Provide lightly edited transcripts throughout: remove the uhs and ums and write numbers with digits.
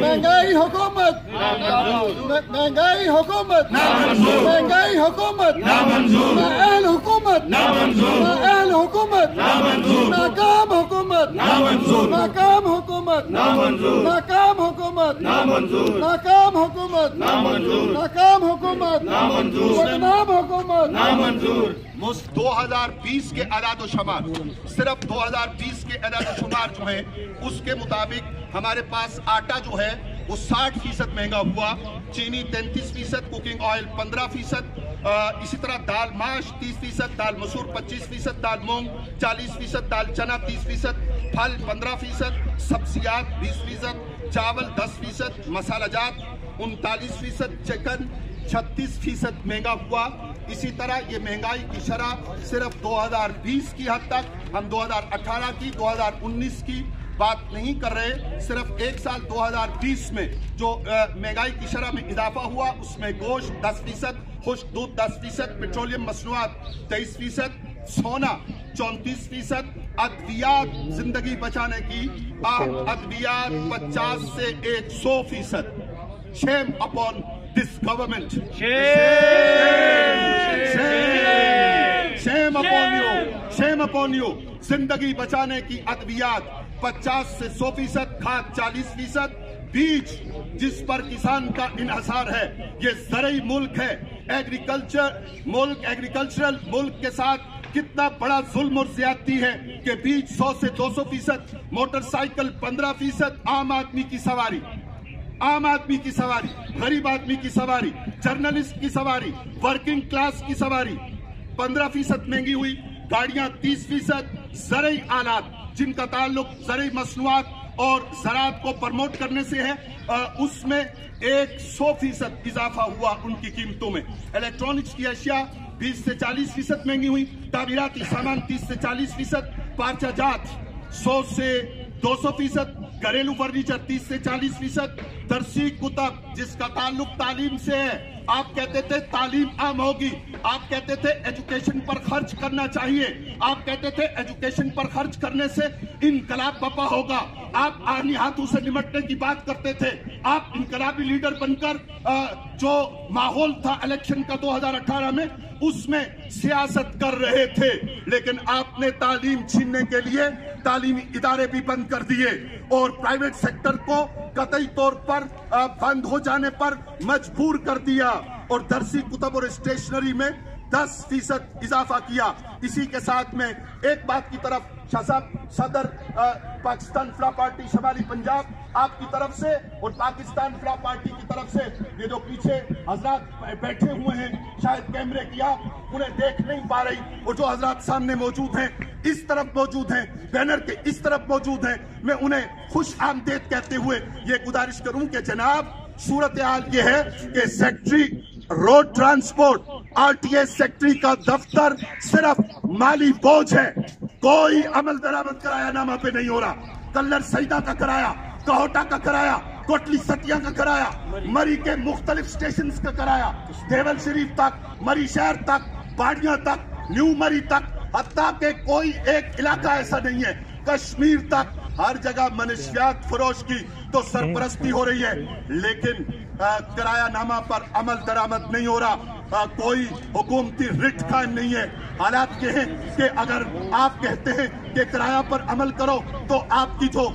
महंगाई हुकूमत, महंगाई हुकूमत, महंगाई हुकूमत, नाअहल हुकूमत, नाअहल हुकूमत, नाकाम हुकूमत, नाकाम हुकूमत, नाकाम हुकूमत, नाकाम हुकूमत, नाकाम हुकूमत, बदनाम हुकूमत। 2020 के अदाद-ओ-शुमार, सिर्फ 2020 के अदाद-ओ-शुमार जो है उसके मुताबिक हमारे पास आटा जो है वो 60% महंगा हुआ, चीनी 33%, कुकिंग ऑयल 15%, इसी तरह दाल माश 30%, दाल मसूर 25%, दाल मूंग 40%, दाल चना 30%, फल 15%, सब्जियात 20%, चावल 10%, मसालाजात 39%, चिकन 36% महंगा हुआ। इसी तरह ये महंगाई की शरह सिर्फ 2020 की हद तक, हम 2018 की 2019 की बात नहीं कर रहे, सिर्फ एक साल 2020 में जो महंगाई की शरह में इजाफा हुआ उसमें गोश्त 10%, खुश्क दूध 10%, पेट्रोलियम मसनूआत 23%, सोना 34%, अद्वियात जिंदगी बचाने की अद्वियात 50 से 100%। Shame upon this government, shame upon you. जिंदगी बचाने की अद्वियात 50 से 100%, खाद 40%, बीज जिस पर किसान का इन्हसार है, ये ज़रई मुल्क है, एग्रीकल्चरल मुल्क के साथ कितना बड़ा जुल्म और ज्यादती है कि बीज 100 से 200%, मोटरसाइकिल 15%, आम आदमी की सवारी, गरीब आदमी की सवारी, जर्नलिस्ट की सवारी, वर्किंग क्लास की सवारी 15% महंगी हुई, गाड़ियां 30%, ज़रई आलात जिनका ताल्लुक ज़रई मसनूआत और ज़राअत को प्रमोट करने से है, उसमें 100% इजाफा हुआ उनकी कीमतों में। इलेक्ट्रॉनिक्स की अशिया 20 से 40% महंगी हुई, तामीराती सामान 30 से 40%, पार्चाजात 100 से 200%, घरेलू फर्नीचर 30 से 40%, दरसी कुतब जिसका ताल्लुक तालीम से है, आप कहते थे तालीम आम होगी, आप कहते थे एजुकेशन पर खर्च करना चाहिए, आप कहते थे एजुकेशन पर खर्च करने से इनकलाब बपा होगा, आप आनी हाथों से निमटने की बात करते थे, आप इनकलाबी लीडर बनकर जो माहौल था इलेक्शन का 2018 में उसमें सियासत कर रहे थे, लेकिन आपने तालीम छीनने के लिए तालीमी इदारे भी बंद कर दिए और प्राइवेट सेक्टर को कतई तौर पर बंद हो जाने पर मजबूर कर दिया और दरसी कुतब और स्टेशनरी में 10% इजाफा किया। इसी के साथ में एक बात की तरफ सदर पाकिस्तान फलाह पार्टी शमाली पंजाब आपकी तरफ से और पाकिस्तान फलाह पार्टी की तरफ से, ये जो पीछे हजरात बैठे हुए हैं शायद कैमरे की आप उन्हें देख नहीं पा रही, और जो हजरात सामने मौजूद हैं, इस तरफ मौजूद हैं, बैनर के इस तरफ मौजूद हैं, मैं उन्हें खुश आमदेद कहते हुए ये गुजारिश करूं कि जनाब सूरत हाल ये है कि secretary road transport RTA secretary का दफ्तर सिर्फ माली बोझ है, कोई अमल दरामद कराया नामा पे नहीं हो रहा। कल्लर सईदा का कराया, कहोटा का कराया, कोटली सतिया का कराया, मरी के मुख्तलिफ स्टेशन का कराया, देवल शरीफ तक, मरी शहर तक, बाड़ियां तक, न्यू मरी तक, हत्ता के कोई एक इलाका ऐसा नहीं है, कश्मीर तक हर जगह मनशियात फरोश की तो सरपरस्ती हो रही है, लेकिन किराया नामा पर अमल दरामद नहीं हो रहा, कोई हुकूमती रिट कायम नहीं है। हालात ये हैं कि अगर आप कहते हैं कि किराया पर अमल करो तो आपकी जो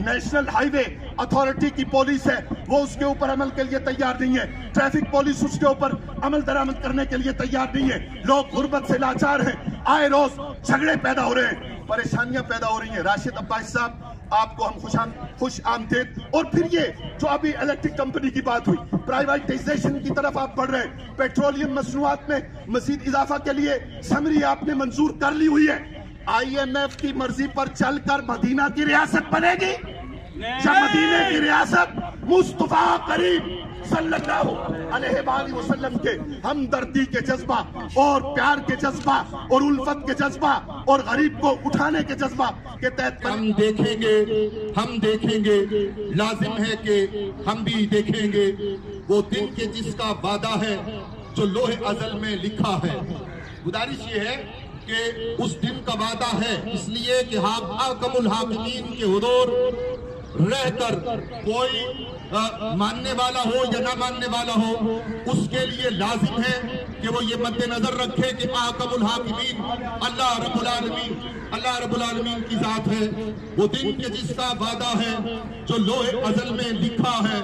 नेशनल हाईवे अथॉरिटी की पुलिस है वो उसके ऊपर अमल के लिए तैयार नहीं है, ट्रैफिक पुलिस उसके ऊपर अमल दरामद करने के लिए तैयार नहीं है, लोग गुर्बत से लाचार हैं, आए रोज झगड़े पैदा हो रहे हैं, परेशानियां पैदा हो रही हैं। राशिद अब्बासी साहब आपको हम खुश आमदेद। और फिर ये जो अभी इलेक्ट्रिक कंपनी की बात हुई, प्राइवेटाइजेशन की तरफ आप बढ़ रहे हैं, पेट्रोलियम मसनूआत में मजीद इजाफा के लिए समरी आपने मंजूर कर ली हुई है। IMF की मर्जी पर चलकर मदीना की रियासत बनेगी, जब मदीने की रियासत मुस्तफा करीम सल्लल्लाहु अलैहि वसल्लम के हमदर्दी के जज्बा और प्यार के जज्बा और उल्फत के जज्बा और गरीब को उठाने के जज्बा के तहत हम देखेंगे, लाजिम है कि हम भी देखेंगे वो दिन के जिसका वादा है जो लोहे अज़ल में लिखा है। गुजारिश ये है कि उस दिन का वादा है इसलिए कि हाकिमुल हाकिमीन के हुजूर رہ کر کوئی ماننے والا ہو یا نہ ماننے والا ہو، اس کے لیے لازم ہے کہ وہ یہ مد نظر رکھے کہ احکم الحاکمین اللہ رب العالمین کی ذات ہے، وہ دن کے جس کا وعدہ ہے جو لوح ازل میں لکھا ہے،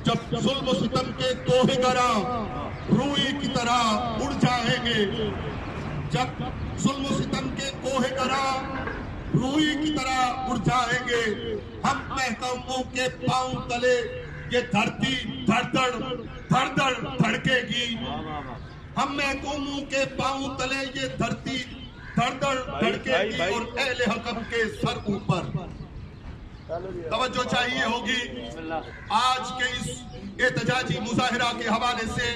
جب ظلم و ستم کے کوہ گراں روئی کی طرح اڑ جائیں گے، جب ظلم و ستم کے کوہ گراں روئی کی طرح اڑ جائیں گے، ہم محکموں کے پاؤں تلے یہ دھرتی دھڑ دھڑ دھڑکے گی، ہم محکموں کے پاؤں تلے یہ دھرتی دھڑ دھڑکے گی، اور اہل حکم کے سر اوپر۔ توجہ چاہیے ہوگی آج کے اس احتجاجی مظاہرہ کے حوالے سے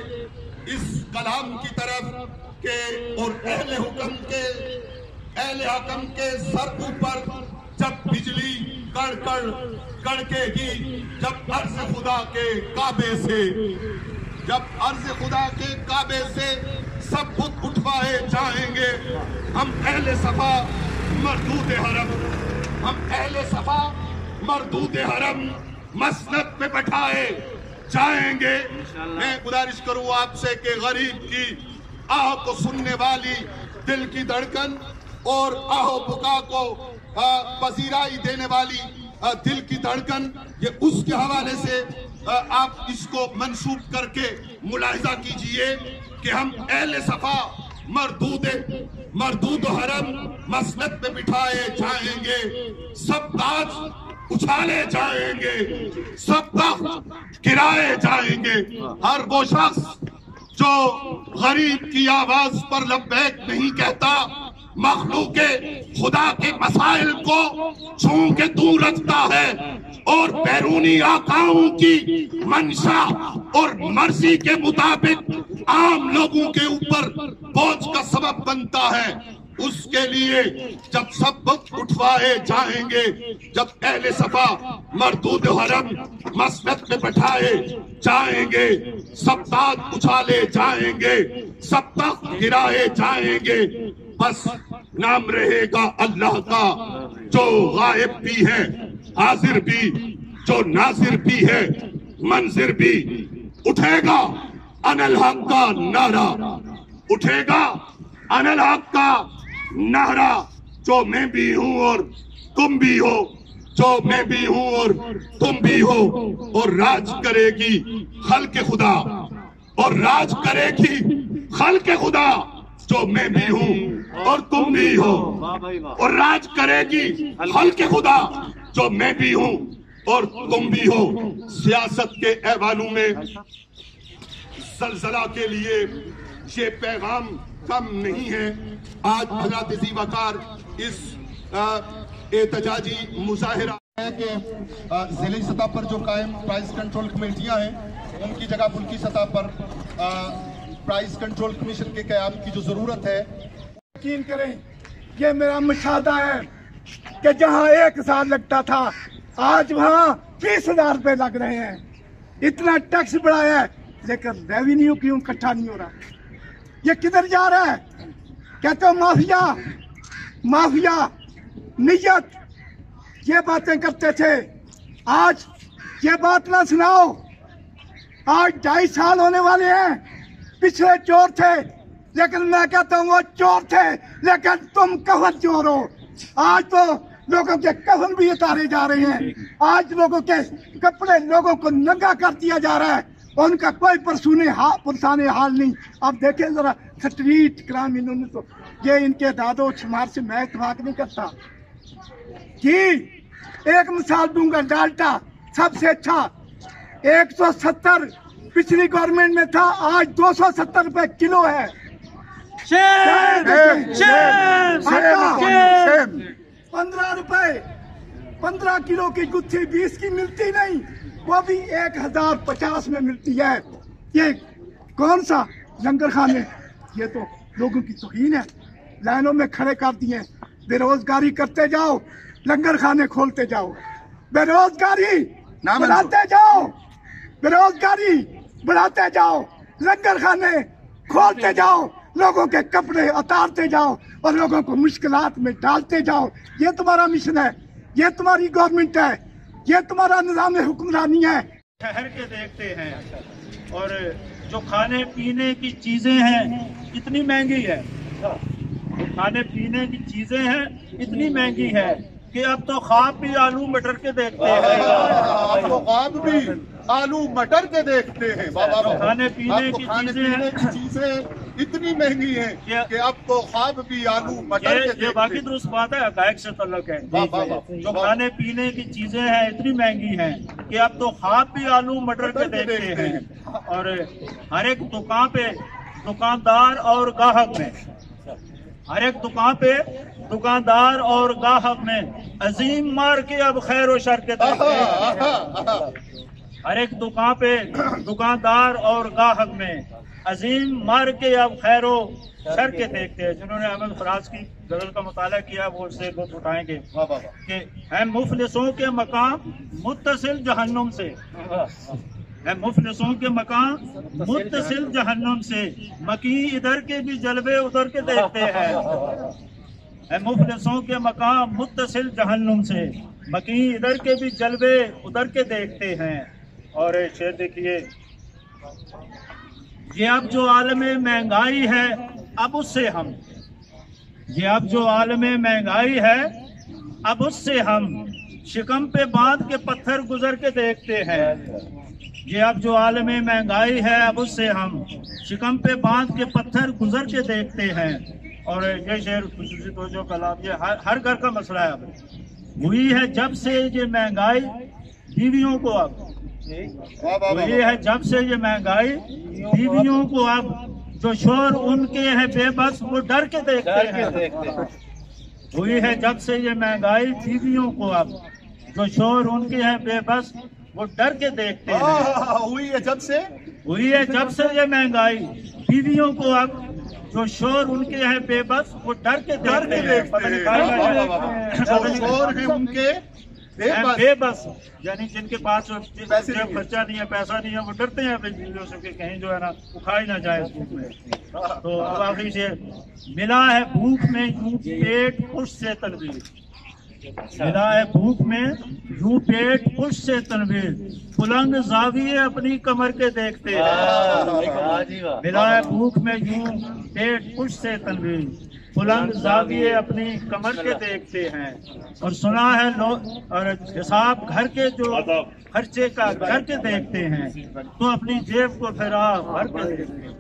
اس کلام کی طرف کہ اور اہل حکم کے سر اوپر جب بجلی کڑکے گی، جب عرض خدا کے کعبے سے سب بت اٹھوائے جائیں گے، ہم اہل صفا مردود حرم مسند پہ بٹھائے جائیں گے۔ میں گزارش کروں آپ سے کہ غریب کی آہ کو سننے والی دل کی دھڑکن اور آہ بکا کو پذیرائی دینے والی دل کی دھڑکن، یہ اس کے حوالے سے آپ اس کو منسوب کر کے ملاحظہ کیجئے کہ ہم اہل صفا مردود حرم مسند پہ بٹھائے جائیں گے، سب تاج اچھالے جائیں گے، سب تخت گرائے جائیں گے۔ ہر وہ شخص جو غریب کی آواز پر لبیک نہیں کہتا، مخلوق خدا کے مسائل کو چھو کے دور رکھتا ہے اور بیرونی آقاؤں کی منشا اور مرضی کے مطابق عام لوگوں کے اوپر بوجھ کا سبب بنتا ہے، اس کے لیے جب سب بت اٹھوائے جائیں گے، جب اہل صفا مردود حرم مسند میں بٹھائے جائیں گے، سب تاج اچھالے جائیں گے، سب تخت گرائے جائیں گے، بس نام رہے گا اللہ کا جو غائب بھی ہے، حاضر بھی، جو ناظر بھی ہے، منظر بھی۔ اٹھے گا انا الحق کا نعرہ، اٹھے گا انا الحق کا نعرہ، جو میں بھی ہوں اور تم بھی ہو، جو میں بھی ہوں اور تم بھی ہو، اور راج کرے گی خلق خدا، اور راج کرے گی خلق خدا، جو میں بھی ہوں اور تم بھی ہو، اور راج کرے گی خلق خدا، جو میں بھی ہوں اور تم بھی ہو۔ سیاست کے ایوانوں میں زلزلہ کے لیے یہ پیغام کم نہیں ہے۔ آج حضرات ذی وقار اس احتجاجی مظاہرہ ہے کہ ضلعی سطح پر جو قائم پرائز کنٹرول کمیٹیاں ہیں، ان کی جگہ ملکی سطح پر پرائز کنٹرول کمیشن کے قیام کی جو ضرورت ہے۔ یقین کریں، یہ میرا مشاہدہ ہے کہ جہاں 1000 لگتا تھا آج وہاں 20,000 روپے لگ رہے ہیں۔ اتنا ٹیکس بڑھایا ہے لیکن ریونیو کیوں اکٹھا نہیں ہو رہا؟ یہ کدھر جا رہا ہے؟ کہتے ہو مافیا نیت، یہ باتیں کرتے تھے، آج یہ بات نہ سناؤ۔ آج 2.5 سال ہونے والے ہیں، پچھلے چور تھے لیکن میں کہتا ہوں وہ چور تھے لیکن تم کفن چور ہو۔ آج تو لوگوں کے کفن بھی اتارے جا رہے ہیں، آج لوگوں کے کپڑے لوگوں کو ننگا کر دیا جا رہا ہے، ان کا کوئی پرسانے حال نہیں۔ اب دیکھیں ذرا سٹریٹ کرائم، انہوں نے تو یہ ان کے اعداد و شمار سے میں اتفاق نہیں کرتا۔ جی ایک مثال دوں گا، ڈالٹا سب سے اچھا 170 پچھلی گورنمنٹ میں تھا، آج 270 روپے کلو ہے۔ 15 روپے 15 کلو کی گتھی 20 کی ملتی نہیں، وہ بھی 1050 میں ملتی ہے۔ یہ کون سا لنگر خانے؟ یہ تو لوگوں کی توہین ہے، لائنوں میں کھڑے کر دیے۔ بے روزگاری کرتے جاؤ، لنگر خانے کھولتے جاؤ، بے روزگاری بڑھاتے جاؤ، بے روزگاری بڑھاتے جاؤ، لنگر خانے کھولتے جاؤ، لوگوں کے کپڑے اتارتے جاؤ اور لوگوں کو مشکلات میں ڈالتے جاؤ۔ یہ تمہارا مشن ہے، یہ تمہاری گورنمنٹ ہے۔ ये तुम्हारा निज़ाम हुक्मरानी है। ठहर के देखते हैं। और जो खाने पीने की चीजें हैं इतनी महंगी है, जो खाने पीने की चीजें हैं इतनी महंगी है कि अब तो ख्वाब भी आलू मटर के देखते हैं। आप तो ख्वाब भी आलू मटर के देखते हैं। खाने पीने की चीजें इतनी महंगी हैं कि अब तो ख्वाब भी आलू मटर के देखते हैं। बाकी दुरुस्त बात है, हक़ाइक़ से तल्लुक़ है। जो खाने पीने की चीजें हैं इतनी महंगी हैं कि अब तो ख्वाब भी आलू मटर के देखते हैं। और हर एक दुकान पे दुकानदार और गाहक में, हर एक दुकान पे दुकानदार और गाहक में अजीम मार के अब खैर और शर के देखते हैं। हर एक दुकान पे दुकानदार और गाहक में अजीम मार के अब खैर और शर के देखते हैं। जिन्होंने अहमद फराज की गजल का मुताला किया वो उससे लुत्फ उठाएंगे कि है मुफलिसों के मकाम मुत्तसिल जहन्नुम से, है मुफलिसों के मकान मुत्तसिल जहन्नुम से, मकी इधर के भी जलवे उधर के देखते हैं। है मुफलिसों के मकाम मुत्तसिल जहन्नुम से, मकी इधर के भी जलवे उधर के देखते हैं। और शेर देखिए, ये अब जो आलमे महंगाई है अब उससे हम, ये अब जो आलमे महंगाई है अब उससे हम, शिकम पे बांध के पत्थर गुजर के देखते हैं। ये अब जो आलमे महंगाई है अब उससे हम, शिकम पे बांध के पत्थर गुजर के देखते हैं। और ये शेर खुसूसी तवज्जो का लाभ, ये हर घर का मसला है। अब हुई है जब से ये महंगाई बीवियों को, अब हुई है जब से ये महंगाई बीवियों को, अब जो शोर उनके हैं बेबस वो डर के देखते हैं। हुई है जब से ये महंगाई बीवियों को, अब जो शोर उनके हैं बेबस वो डर के देखते हैं। हुई है जब से, हुई है जब से ये महंगाई बीवियों को, अब जो शोर उनके हैं बेबस वो डर के देखते हैं। शोर है उनके बेबस, यानी जिनके पास खर्चा नहीं है, पैसा नहीं है, वो डरते हैं बिजलियों से कि कहीं जो है ना उखाई ना जाए धूप में। तो अब आखिरी से, मिला है भूख में यूं पेट पुश से तनवीर, मिला है भूख में यूं पेट पुश से तनवीर, बुलंद जाविये अपनी कमर के देखते हैं। मिला है भूख में यूं पेट पुश से तनवीर, बुलंद जाविये अपनी कमर के देखते हैं। और सुना है लोग और हिसाब घर के जो खर्चे का घर के देखते हैं, तो अपनी जेब को फिरा भर के देखते हैं।